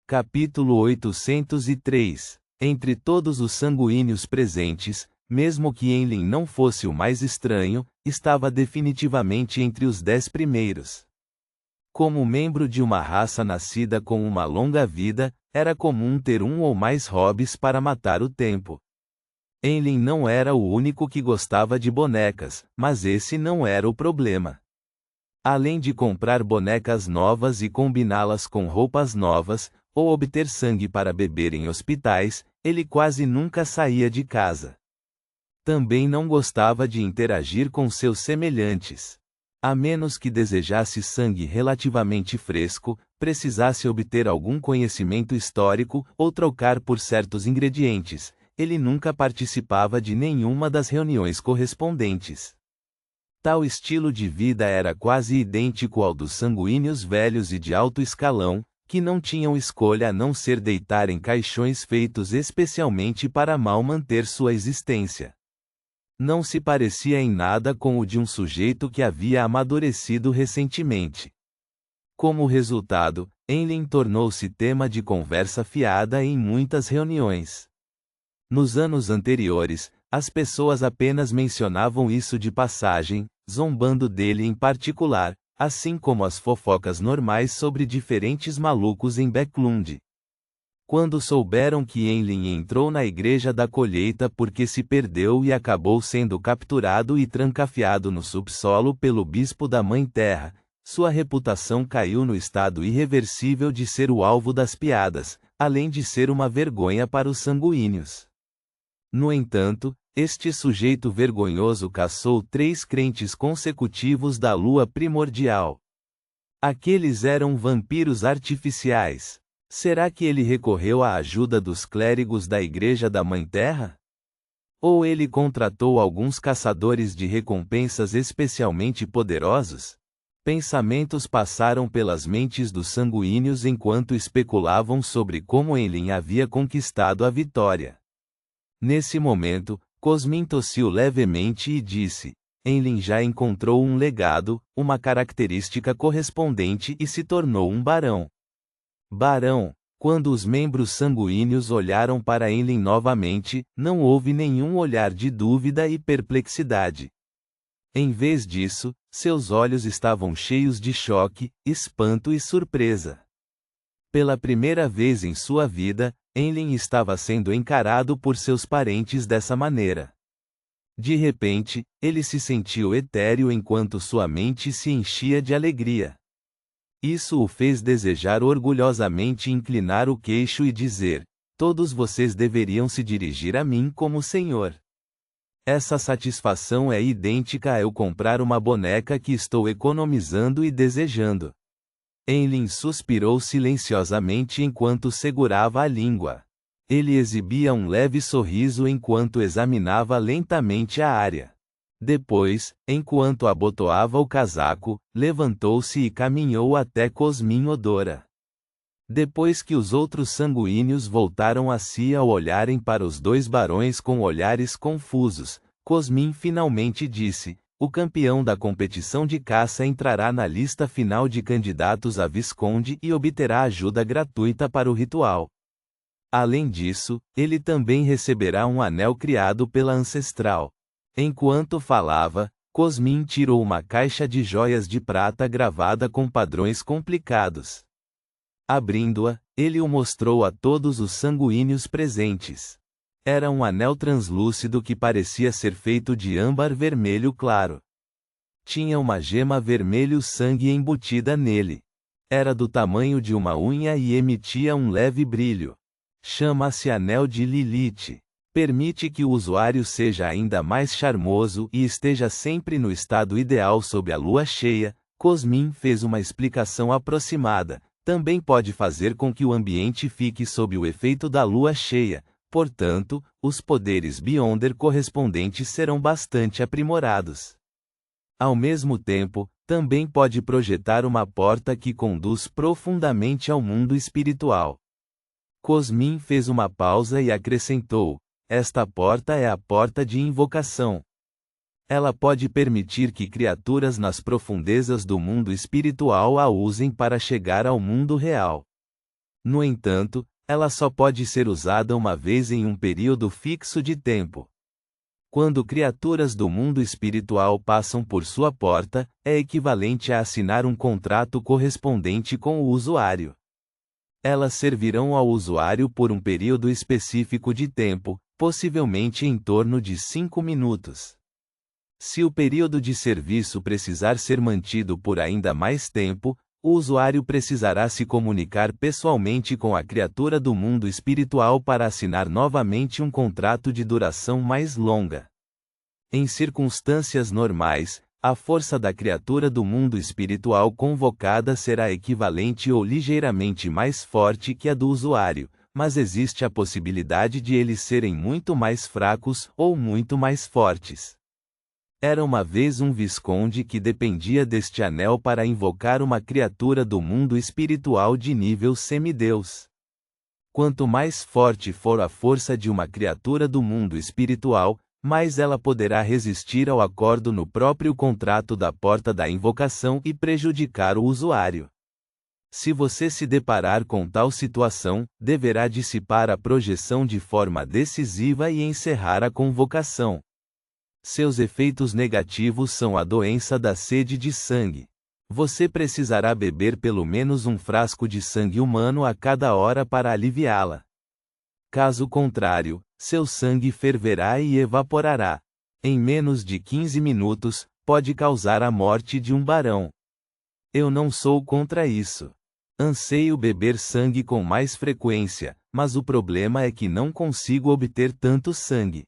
Capítulo 803. Entre todos os sanguíneos presentes, mesmo que Enlil não fosse o mais estranho, estava definitivamente entre os 10 primeiros. Como membro de uma raça nascida com uma longa vida, era comum ter um ou mais hobbies para matar o tempo. Enlil não era o único que gostava de bonecas, mas esse não era o problema. Além de comprar bonecas novas e combiná-las com roupas novas, ou obter sangue para beber em hospitais, ele quase nunca saía de casa. Também não gostava de interagir com seus semelhantes. A menos que desejasse sangue relativamente fresco, precisasse obter algum conhecimento histórico ou trocar por certos ingredientes, ele nunca participava de nenhuma das reuniões correspondentes. Tal estilo de vida era quase idêntico ao dos sanguíneos velhos e de alto escalão, que não tinham escolha a não ser deitar em caixões feitos especialmente para mal manter sua existência. Não se parecia em nada com o de um sujeito que havia amadurecido recentemente. Como resultado, Enlil tornou-se tema de conversa fiada em muitas reuniões. Nos anos anteriores, as pessoas apenas mencionavam isso de passagem, zombando dele em particular, assim como as fofocas normais sobre diferentes malucos em Backlund. Quando souberam que Enlil entrou na Igreja da Colheita porque se perdeu e acabou sendo capturado e trancafiado no subsolo pelo bispo da Mãe Terra, sua reputação caiu no estado irreversível de ser o alvo das piadas, além de ser uma vergonha para os sanguíneos. No entanto, este sujeito vergonhoso caçou 3 crentes consecutivos da lua primordial. Aqueles eram vampiros artificiais. Será que ele recorreu à ajuda dos clérigos da Igreja da Mãe Terra? Ou ele contratou alguns caçadores de recompensas especialmente poderosos? Pensamentos passaram pelas mentes dos sanguíneos enquanto especulavam sobre como Enlil havia conquistado a vitória. Nesse momento, Cosmin tossiu levemente e disse: Enlil já encontrou um legado, uma característica correspondente e se tornou um barão. Barão. Quando os membros sanguíneos olharam para Enlil novamente, não houve nenhum olhar de dúvida e perplexidade. Em vez disso, seus olhos estavam cheios de choque, espanto e surpresa. Pela primeira vez em sua vida, Enlil estava sendo encarado por seus parentes dessa maneira. De repente, ele se sentiu etéreo enquanto sua mente se enchia de alegria. Isso o fez desejar orgulhosamente inclinar o queixo e dizer: todos vocês deveriam se dirigir a mim como Senhor. Essa satisfação é idêntica a eu comprar uma boneca que estou economizando e desejando. Enlil suspirou silenciosamente enquanto segurava a língua. Ele exibia um leve sorriso enquanto examinava lentamente a área. Depois, enquanto abotoava o casaco, levantou-se e caminhou até Cosmin Odora. Depois que os outros sanguíneos voltaram a si ao olharem para os 2 barões com olhares confusos, Cosmin finalmente disse: o campeão da competição de caça entrará na lista final de candidatos a visconde e obterá ajuda gratuita para o ritual. Além disso, ele também receberá um anel criado pela ancestral. Enquanto falava, Cosmin tirou uma caixa de joias de prata gravada com padrões complicados. Abrindo-a, ele o mostrou a todos os sanguíneos presentes. Era um anel translúcido que parecia ser feito de âmbar vermelho claro. Tinha uma gema vermelho sangue embutida nele. Era do tamanho de uma unha e emitia um leve brilho. Chama-se Anel de Lilith. Permite que o usuário seja ainda mais charmoso e esteja sempre no estado ideal sob a lua cheia. Cosmin fez uma explicação aproximada. Também pode fazer com que o ambiente fique sob o efeito da lua cheia. Portanto, os poderes Beyonder correspondentes serão bastante aprimorados. Ao mesmo tempo, também pode projetar uma porta que conduz profundamente ao mundo espiritual. Cosmin fez uma pausa e acrescentou: esta porta é a porta de invocação. Ela pode permitir que criaturas nas profundezas do mundo espiritual a usem para chegar ao mundo real. No entanto, ela só pode ser usada uma vez em um período fixo de tempo. Quando criaturas do mundo espiritual passam por sua porta, é equivalente a assinar um contrato correspondente com o usuário. Elas servirão ao usuário por um período específico de tempo, possivelmente em torno de 5 minutos. Se o período de serviço precisar ser mantido por ainda mais tempo, o usuário precisará se comunicar pessoalmente com a criatura do mundo espiritual para assinar novamente um contrato de duração mais longa. Em circunstâncias normais, a força da criatura do mundo espiritual convocada será equivalente ou ligeiramente mais forte que a do usuário, mas existe a possibilidade de eles serem muito mais fracos ou muito mais fortes. Era uma vez um visconde que dependia deste anel para invocar uma criatura do mundo espiritual de nível semideus. Quanto mais forte for a força de uma criatura do mundo espiritual, mais ela poderá resistir ao acordo no próprio contrato da porta da invocação e prejudicar o usuário. Se você se deparar com tal situação, deverá dissipar a projeção de forma decisiva e encerrar a convocação. Seus efeitos negativos são a doença da sede de sangue. Você precisará beber pelo menos um frasco de sangue humano a cada hora para aliviá-la. Caso contrário, seu sangue ferverá e evaporará. Em menos de 15 minutos, pode causar a morte de um barão. Eu não sou contra isso. Anseio beber sangue com mais frequência, mas o problema é que não consigo obter tanto sangue.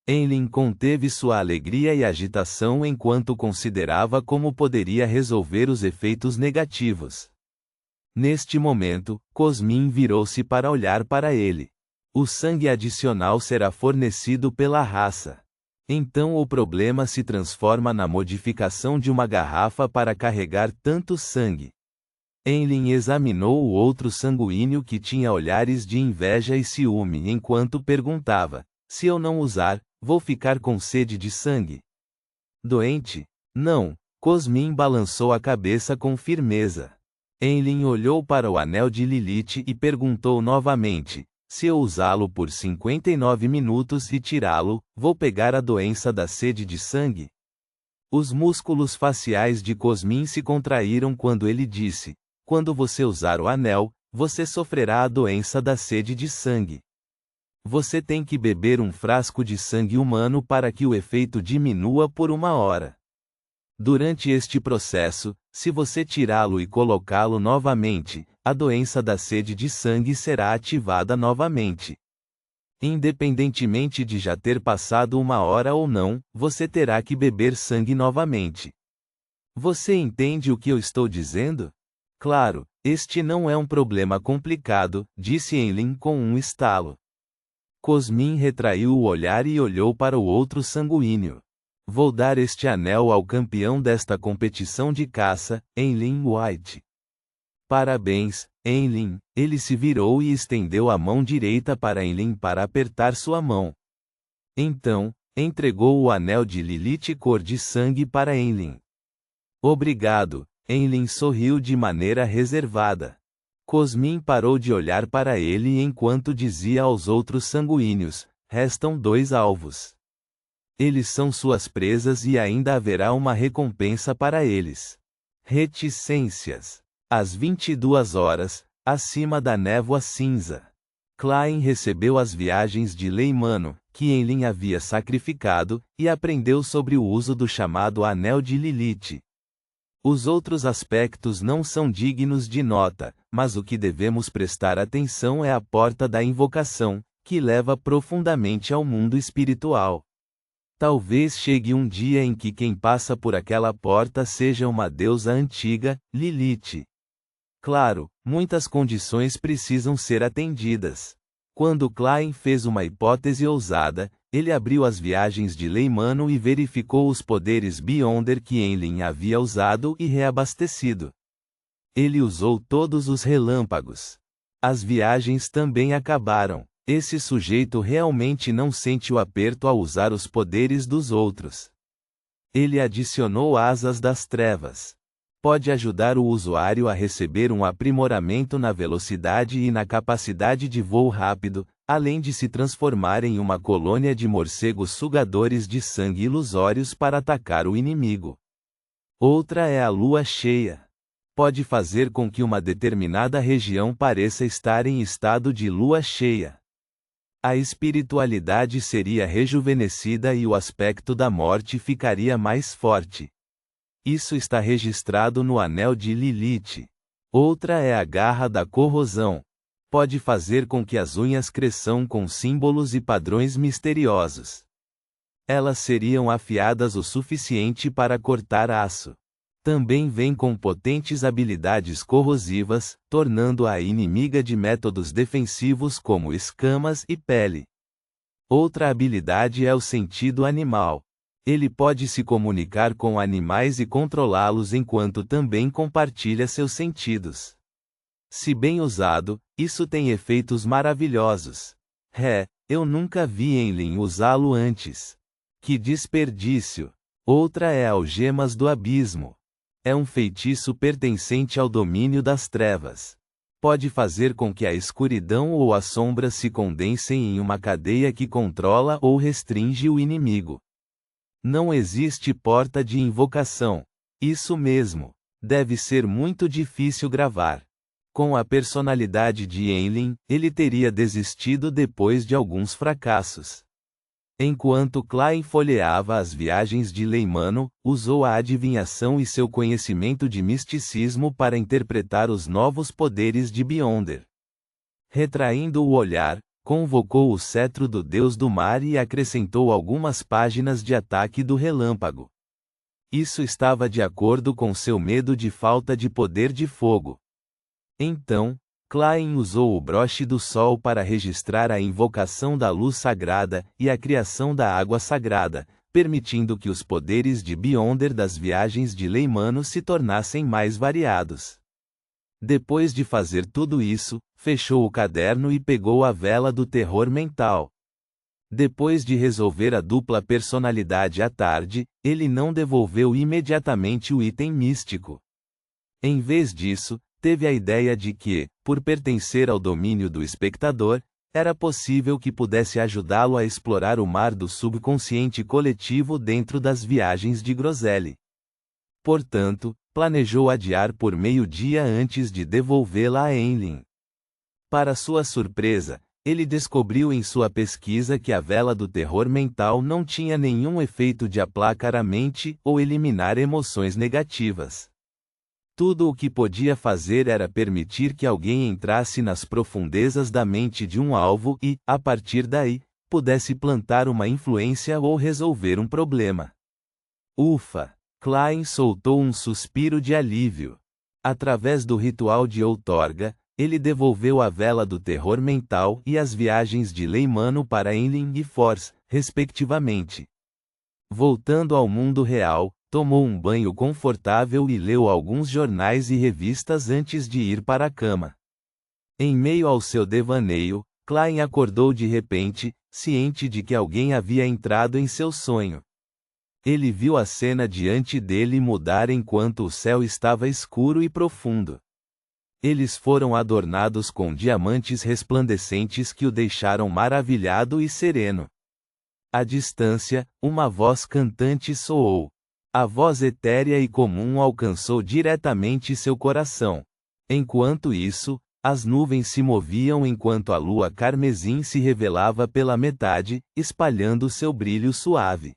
Enlil conteve sua alegria e agitação enquanto considerava como poderia resolver os efeitos negativos. Neste momento, Cosmin virou-se para olhar para ele. O sangue adicional será fornecido pela raça. Então o problema se transforma na modificação de uma garrafa para carregar tanto sangue. Enlil examinou o outro sanguíneo que tinha olhares de inveja e ciúme enquanto perguntava: se eu não usar, vou ficar com sede de sangue? Doente? Não. Cosmin balançou a cabeça com firmeza. Enlil olhou para o anel de Lilith e perguntou novamente: se eu usá-lo por 59 minutos e tirá-lo, vou pegar a doença da sede de sangue? Os músculos faciais de Cosmin se contraíram quando ele disse: quando você usar o anel, você sofrerá a doença da sede de sangue. Você tem que beber um frasco de sangue humano para que o efeito diminua por 1 hora. Durante este processo, se você tirá-lo e colocá-lo novamente, a doença da sede de sangue será ativada novamente. Independentemente de já ter passado 1 hora ou não, você terá que beber sangue novamente. Você entende o que eu estou dizendo? Claro, este não é um problema complicado, disse Enlil com um estalo. Cosmin retraiu o olhar e olhou para o outro sanguíneo. Vou dar este anel ao campeão desta competição de caça, Enlil White. Parabéns, Enlil. Ele se virou e estendeu a mão direita para Enlil para apertar sua mão. Então, entregou o anel de Lilith cor de sangue para Enlil. Obrigado. Enlil sorriu de maneira reservada. Cosmin parou de olhar para ele enquanto dizia aos outros sanguíneos: restam 2 alvos. Eles são suas presas e ainda haverá uma recompensa para eles. Reticências. Às 22 horas, acima da névoa cinza. Klein recebeu as viagens de Leimano, que Enlil havia sacrificado, e aprendeu sobre o uso do chamado Anel de Lilith. Os outros aspectos não são dignos de nota, mas o que devemos prestar atenção é a porta da invocação, que leva profundamente ao mundo espiritual. Talvez chegue um dia em que quem passa por aquela porta seja uma deusa antiga, Lilith. Claro, muitas condições precisam ser atendidas. Quando Klein fez uma hipótese ousada, ele abriu as viagens de Leimano e verificou os poderes Beyonder que Enlil havia usado e reabastecido. Ele usou todos os relâmpagos. As viagens também acabaram. Esse sujeito realmente não sente o aperto ao usar os poderes dos outros. Ele adicionou asas das trevas. pode ajudar o usuário a receber um aprimoramento na velocidade e na capacidade de voo rápido, além de se transformar em uma colônia de morcegos sugadores de sangue ilusórios para atacar o inimigo. Outra é a lua cheia. Pode fazer com que uma determinada região pareça estar em estado de lua cheia. A espiritualidade seria rejuvenescida e o aspecto da morte ficaria mais forte. Isso está registrado no anel de Lilith. Outra é a garra da corrosão. Pode fazer com que as unhas cresçam com símbolos e padrões misteriosos. Elas seriam afiadas o suficiente para cortar aço. Também vem com potentes habilidades corrosivas, tornando-a inimiga de métodos defensivos como escamas e pele. Outra habilidade é o sentido animal. Ele pode se comunicar com animais e controlá-los enquanto também compartilha seus sentidos. Se bem usado, isso tem efeitos maravilhosos. Eu nunca vi Enlil usá-lo antes. Que desperdício! Outra é Algemas do Abismo. É um feitiço pertencente ao domínio das trevas. Pode fazer com que a escuridão ou as sombras se condensem em uma cadeia que controla ou restringe o inimigo. Não existe porta de invocação. Isso mesmo. Deve ser muito difícil gravar. Com a personalidade de Enlil, ele teria desistido depois de alguns fracassos. Enquanto Klein folheava as viagens de Leimano, usou a adivinhação e seu conhecimento de misticismo para interpretar os novos poderes de Beyonder. Retraindo o olhar, convocou o cetro do deus do mar e acrescentou algumas páginas de ataque do relâmpago. Isso estava de acordo com seu medo de falta de poder de fogo. Então, Klein usou o broche do sol para registrar a invocação da luz sagrada e a criação da água sagrada, permitindo que os poderes de Beyonder das viagens de Leimano se tornassem mais variados. Depois de fazer tudo isso, fechou o caderno e pegou a vela do terror mental. Depois de resolver a dupla personalidade à tarde, ele não devolveu imediatamente o item místico. Em vez disso, teve a ideia de que, por pertencer ao domínio do espectador, era possível que pudesse ajudá-lo a explorar o mar do subconsciente coletivo dentro das viagens de Groselli. Portanto, planejou adiar por meio-dia antes de devolvê-la a Enlil. Para sua surpresa, ele descobriu em sua pesquisa que a vela do terror mental não tinha nenhum efeito de aplacar a mente ou eliminar emoções negativas. Tudo o que podia fazer era permitir que alguém entrasse nas profundezas da mente de um alvo e, a partir daí, pudesse plantar uma influência ou resolver um problema. Ufa! Klein soltou um suspiro de alívio. Através do ritual de outorga, ele devolveu a vela do terror mental e as viagens de Leimano para Enlil e Force, respectivamente. Voltando ao mundo real, tomou um banho confortável e leu alguns jornais e revistas antes de ir para a cama. Em meio ao seu devaneio, Klein acordou de repente, ciente de que alguém havia entrado em seu sonho. Ele viu a cena diante dele mudar enquanto o céu estava escuro e profundo. Eles foram adornados com diamantes resplandecentes que o deixaram maravilhado e sereno. À distância, uma voz cantante soou. A voz etérea e comum alcançou diretamente seu coração. Enquanto isso, as nuvens se moviam enquanto a lua carmesim se revelava pela metade, espalhando seu brilho suave.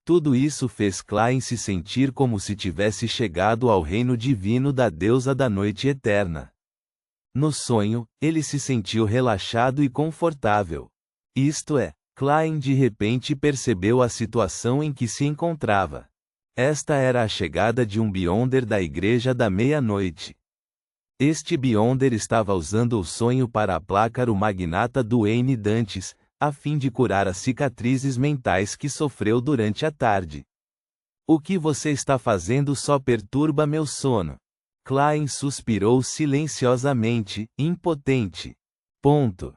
Tudo isso fez Klein se sentir como se tivesse chegado ao reino divino da deusa da noite eterna. No sonho, ele se sentiu relaxado e confortável. Isto é, Klein de repente percebeu a situação em que se encontrava. Esta era a chegada de um Beyonder da Igreja da Meia-Noite. Este Beyonder estava usando o sonho para aplacar o magnata Duane Dantes, a fim de curar as cicatrizes mentais que sofreu durante a tarde. O que você está fazendo só perturba meu sono. Klein suspirou silenciosamente, impotente. Ponto.